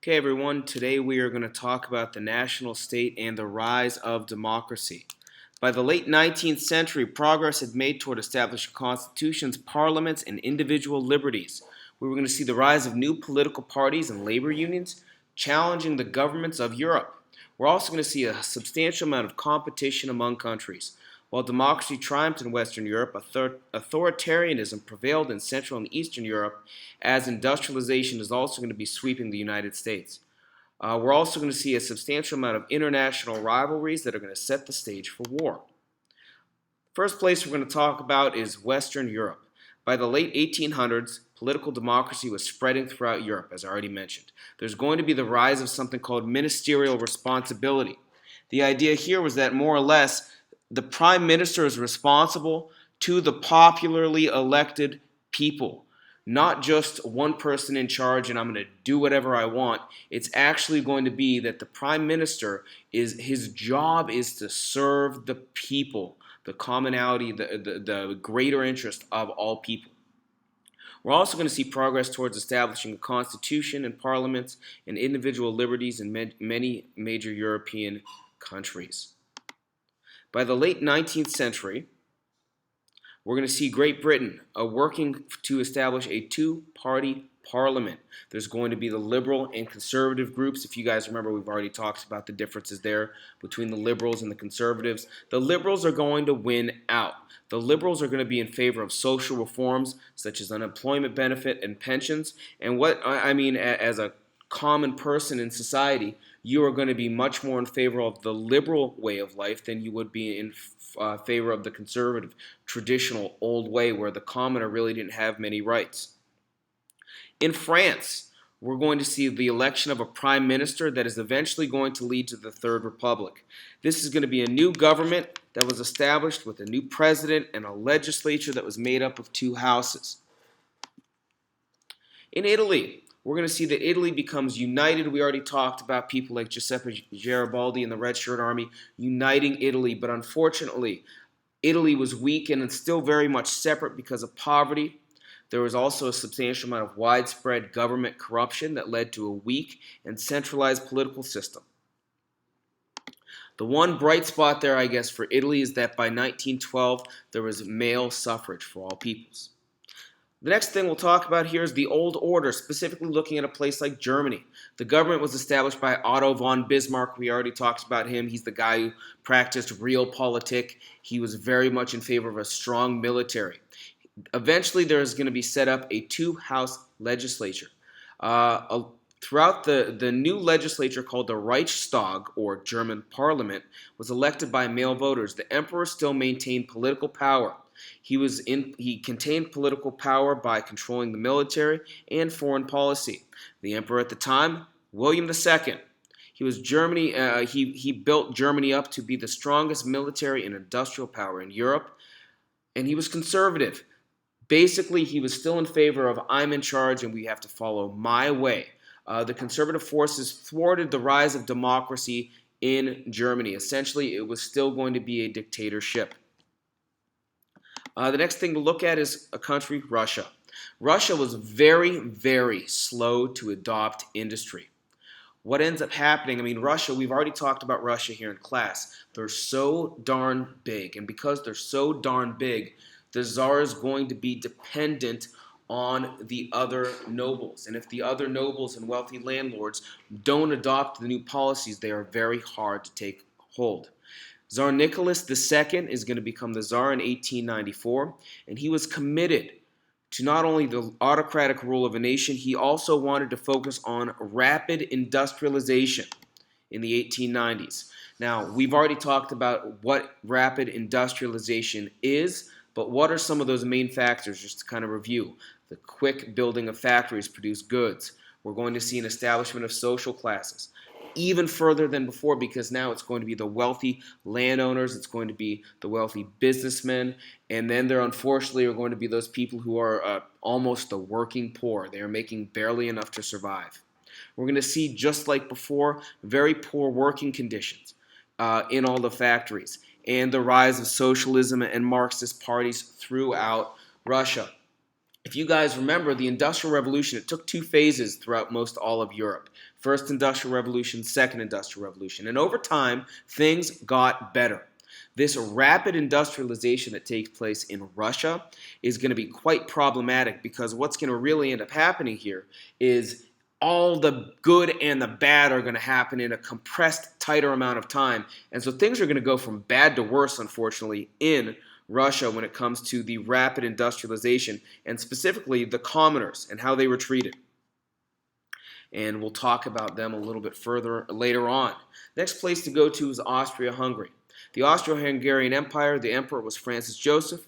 Okay, everyone, today we are going to talk about the national state and the rise of democracy. By the late 19th century, progress had made toward establishing constitutions, parliaments, and individual liberties. We were going to see the rise of new political parties and labor unions challenging the governments of Europe. We're also going to see a substantial amount of competition among countries. While democracy triumphed in Western Europe, authoritarianism prevailed in Central and Eastern Europe, as industrialization is also going to be sweeping the United States. We're also going to see a substantial amount of international rivalries that are going to set the stage for war. First place we're going to talk about is Western Europe. By the late 1800s, political democracy was spreading throughout Europe, as I already mentioned. There's going to be the rise of something called ministerial responsibility. The idea here was that more or less the prime minister is responsible to the popularly elected people, not just one person in charge and I'm going to do whatever I want. It's actually going to be that the prime minister his job is to serve the people, the commonality, the greater interest of all people. We're also going to see progress towards establishing a constitution and parliaments and individual liberties in many major European countries. By the late 19th century, we're going to see Great Britain working to establish a two-party parliament. There's going to be the liberal and conservative groups. If you guys remember, we've already talked about the differences there between the liberals and the conservatives. The liberals are going to win out. The liberals are going to be in favor of social reforms such as unemployment benefit and pensions. And what I mean, as a common person in society, you are going to be much more in favor of the liberal way of life than you would be in favor of the conservative, traditional, old way where the commoner really didn't have many rights. In France, we're going to see the election of a prime minister that is eventually going to lead to the Third Republic. This is going to be a new government that was established with a new president and a legislature that was made up of two houses. In Italy, we're going to see that Italy becomes united. We already talked about people like Giuseppe Garibaldi and the Red Shirt Army uniting Italy, but unfortunately, Italy was weak and it's still very much separate because of poverty. There was also a substantial amount of widespread government corruption that led to a weak and centralized political system. The one bright spot there, I guess, for Italy is that by 1912, there was male suffrage for all peoples. The next thing we'll talk about here is the Old Order, specifically looking at a place like Germany. The government was established by Otto von Bismarck. We already talked about him. He's the guy who practiced realpolitik. He was very much in favor of a strong military. Eventually, there is going to be set up a two-house legislature. Throughout the new legislature called the Reichstag, or German parliament, was elected by male voters. The emperor still maintained political power. He contained political power by controlling the military and foreign policy. The emperor at the time, William II, he built Germany up to be the strongest military and industrial power in Europe, and he was conservative. Basically, he was still in favor of I'm in charge and we have to follow my way. The conservative forces thwarted the rise of democracy in Germany. Essentially, it was still going to be a dictatorship. The next thing to look at is a country, Russia. Russia was very, very slow to adopt industry. What ends up happening, Russia, we've already talked about Russia here in class. They're so darn big, and because they're so darn big, the Tsar is going to be dependent on the other nobles. And if the other nobles and wealthy landlords don't adopt the new policies, they are very hard to take hold. Tsar Nicholas II is going to become the Tsar in 1894, and he was committed to not only the autocratic rule of a nation, he also wanted to focus on rapid industrialization in the 1890s. Now, we've already talked about what rapid industrialization is, but what are some of those main factors, just to kind of review? The quick building of factories produce goods. We're going to see an establishment of social classes, even further than before, because now it's going to be the wealthy landowners, it's going to be the wealthy businessmen, and then there unfortunately are going to be those people who are almost the working poor. They are making barely enough to survive. We're going to see, just like before, very poor working conditions in all the factories, and the rise of socialism and Marxist parties throughout Russia. If you guys remember, the Industrial Revolution, it took two phases throughout most all of Europe. First Industrial Revolution, Second Industrial Revolution. And over time, things got better. This rapid industrialization that takes place in Russia is going to be quite problematic, because what's going to really end up happening here is all the good and the bad are going to happen in a compressed, tighter amount of time. And so things are going to go from bad to worse, unfortunately, in Russia when it comes to the rapid industrialization, and specifically the commoners and how they were treated. And we'll talk about them a little bit further later on. Next place to go to is Austria-Hungary. The Austro-Hungarian Empire, the emperor was Francis Joseph.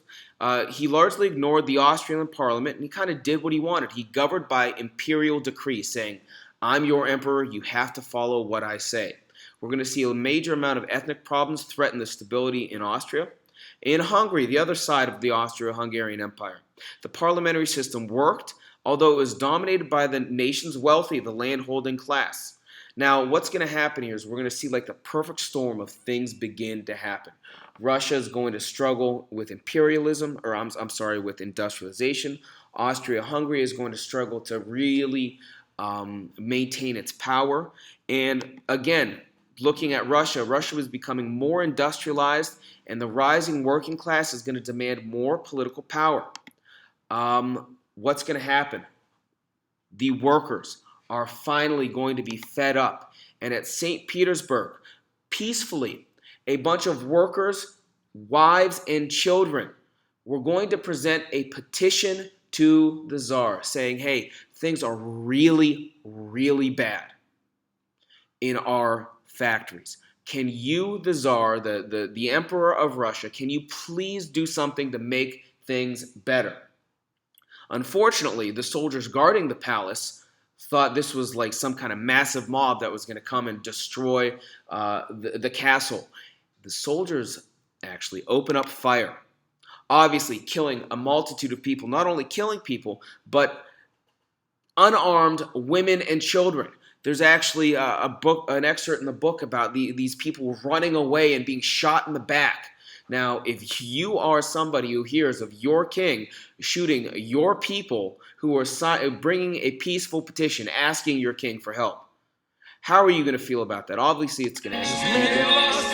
He largely ignored the Austrian parliament, and he kind of did what he wanted. He governed by imperial decree, saying, I'm your emperor, you have to follow what I say. We're going to see a major amount of ethnic problems threaten the stability in Austria. In Hungary, the other side of the Austro-Hungarian Empire, the parliamentary system worked, although it was dominated by the nation's wealthy, the land-holding class. Now, what's going to happen here is we're going to see like the perfect storm of things begin to happen. Russia is going to struggle with imperialism, or I'm sorry, with industrialization. Austria-Hungary is going to struggle to really maintain its power. And again, looking at Russia, Russia was becoming more industrialized, and the rising working class is going to demand more political power. What's going to happen? The workers are finally going to be fed up. And at St. Petersburg, peacefully, a bunch of workers, wives, and children were going to present a petition to the Tsar saying, hey, things are really, really bad in our factories. Can you, the Tsar, the Emperor of Russia, can you please do something to make things better? Unfortunately, the soldiers guarding the palace thought this was like some kind of massive mob that was going to come and destroy the castle. The soldiers actually open up fire, obviously killing a multitude of people, not only killing people, but unarmed women and children. There's actually an excerpt in the book about these people running away and being shot in the back. Now, if you are somebody who hears of your king shooting your people who are bringing a peaceful petition asking your king for help, how are you going to feel about that? Obviously, it's going to end us.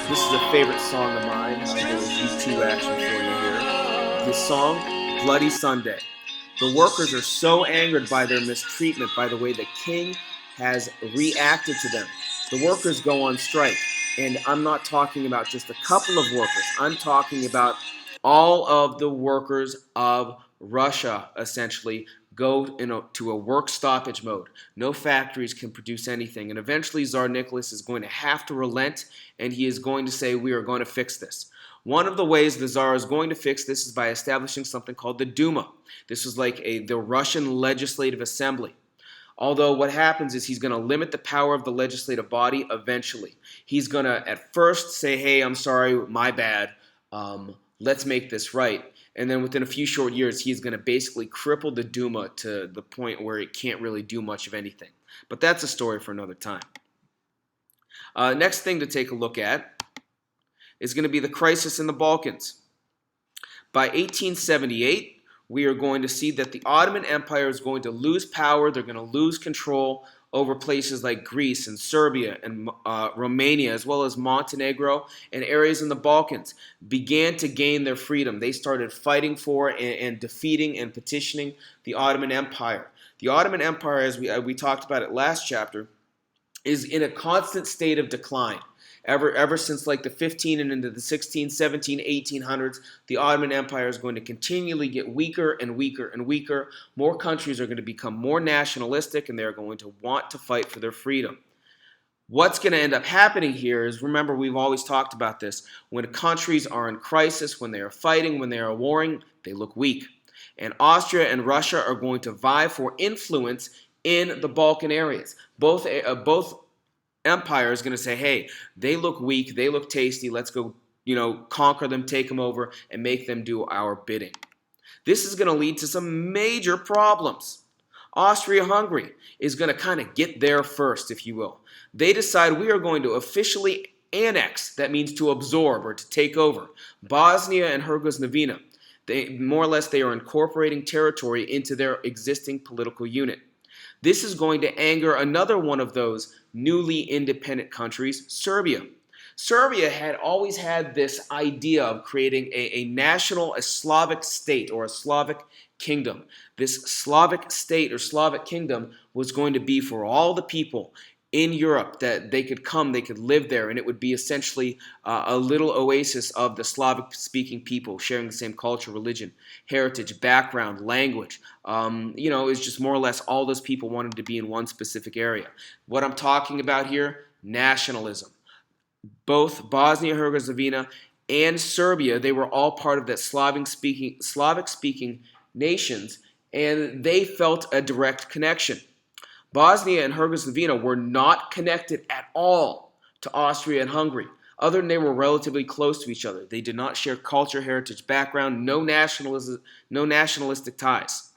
This is a favorite song of mine. I will YouTube action for you here. This song, Bloody Sunday. The workers are so angered by their mistreatment, by the way the king has reacted to them. The workers go on strike. And I'm not talking about just a couple of workers. I'm talking about all of the workers of Russia, essentially, go to a work stoppage mode. No factories can produce anything. And eventually Tsar Nicholas is going to have to relent, and he is going to say, we are going to fix this. One of the ways the Tsar is going to fix this is by establishing something called the Duma. This is like the Russian Legislative Assembly. Although what happens is he's going to limit the power of the legislative body eventually. He's going to at first say, hey, I'm sorry, my bad, let's make this right. And then within a few short years, he's going to basically cripple the Duma to the point where it can't really do much of anything. But that's a story for another time. Next thing to take a look at is going to be the crisis in the Balkans. By 1878, we are going to see that the Ottoman Empire is going to lose power. They're going to lose control over places like Greece and Serbia and Romania, as well as Montenegro, and areas in the Balkans began to gain their freedom. They started fighting for and defeating and petitioning the Ottoman Empire. The Ottoman Empire, as we talked about it last chapter, is in a constant state of decline. Ever since like the 15 and into the 16, 17, 1800s, the Ottoman Empire is going to continually get weaker and weaker and weaker. More countries are going to become more nationalistic, and they're going to want to fight for their freedom. What's going to end up happening here is, remember, we've always talked about this, when countries are in crisis, when they are fighting, when they are warring, they look weak. And Austria and Russia are going to vie for influence in the Balkan areas. Both empire is going to say, hey, they look weak, they look tasty, let's go, conquer them, take them over, and make them do our bidding. This is going to lead to some major problems. Austria-Hungary is going to kind of get there first, if you will. They decide we are going to officially annex, that means to absorb or to take over, Bosnia and Herzegovina. more or less, they are incorporating territory into their existing political unit. This is going to anger another one of those newly independent countries, Serbia. Serbia had always had this idea of creating a Slavic state or a Slavic kingdom. This Slavic state or Slavic kingdom was going to be for all the people in Europe, that they could come, they could live there, and it would be essentially a little oasis of the Slavic-speaking people sharing the same culture, religion, heritage, background, language. It's just more or less all those people wanted to be in one specific area. What I'm talking about here, nationalism. Both Bosnia-Herzegovina and Serbia, they were all part of that Slavic-speaking nations, and they felt a direct connection. Bosnia and Herzegovina were not connected at all to Austria and Hungary, other than they were relatively close to each other. They did not share culture, heritage, background, no nationalistic ties.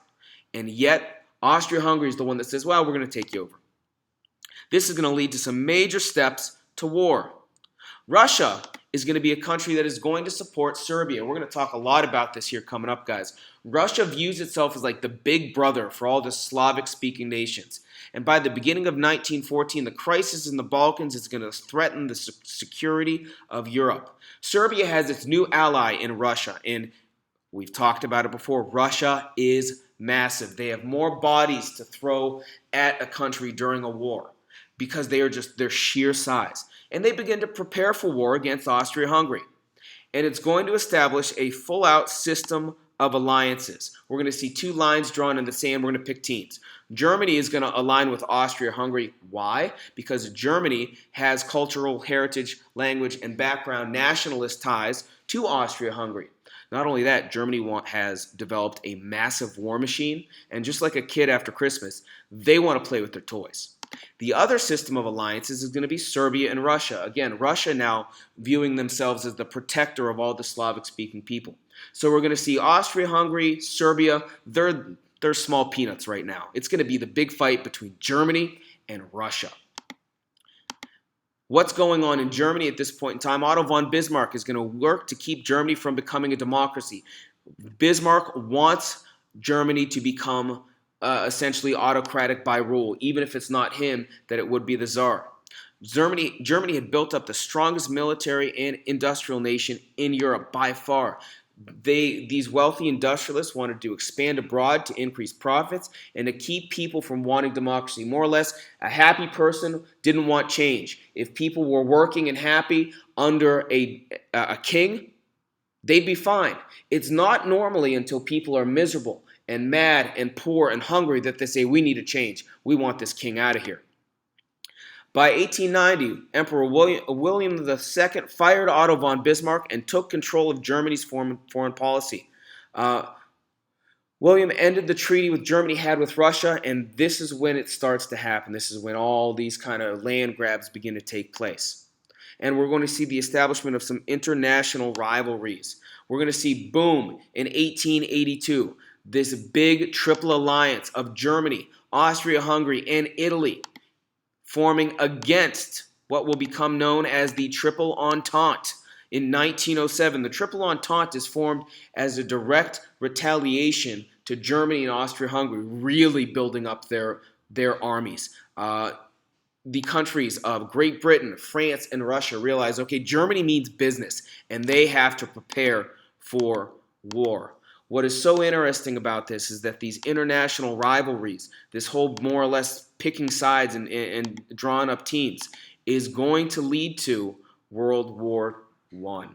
And yet, Austria-Hungary is the one that says, well, we're going to take you over. This is going to lead to some major steps to war. Russia is going to be a country that is going to support Serbia. We're going to talk a lot about this here coming up, guys. Russia views itself as like the big brother for all the Slavic-speaking nations. And by the beginning of 1914, the crisis in the Balkans is going to threaten the security of Europe. Serbia has its new ally in Russia, and we've talked about it before. Russia is massive. They have more bodies to throw at a country during a war because they are just their sheer size. And they begin to prepare for war against Austria-Hungary. And it's going to establish a full-out system of alliances. We're going to see two lines drawn in the sand. We're going to pick teams. Germany is going to align with Austria-Hungary. Why? Because Germany has cultural heritage, language, and background nationalist ties to Austria-Hungary. Not only that, Germany has developed a massive war machine, and just like a kid after Christmas, they want to play with their toys. The other system of alliances is going to be Serbia and Russia. Again, Russia now viewing themselves as the protector of all the Slavic-speaking people. So we're going to see Austria-Hungary, Serbia, they're small peanuts right now. It's going to be the big fight between Germany and Russia. What's going on in Germany at this point in time? Otto von Bismarck is going to work to keep Germany from becoming a democracy. Bismarck wants Germany to become essentially autocratic by rule, even if it's not him, that it would be the Tsar. Germany had built up the strongest military and industrial nation in Europe by far. These wealthy industrialists wanted to expand abroad to increase profits and to keep people from wanting democracy. More or less, a happy person didn't want change. If people were working and happy under a king, they'd be fine. It's not normally until people are miserable and mad and poor and hungry that they say, we need a change. We want this king out of here. By 1890, Emperor William II fired Otto von Bismarck and took control of Germany's foreign policy. William ended the treaty with Germany had with Russia, and this is when it starts to happen. This is when all these kind of land grabs begin to take place. And we're going to see the establishment of some international rivalries. We're going to see, boom, in 1882, this big triple alliance of Germany, Austria-Hungary, and Italy forming against what will become known as the Triple Entente. In 1907, the Triple Entente is formed as a direct retaliation to Germany and Austria-Hungary, really building up their armies. The countries of Great Britain, France, and Russia realize, okay, Germany means business, and they have to prepare for war. What is so interesting about this is that these international rivalries, this whole more or less picking sides and drawing up teams, is going to lead to World War I.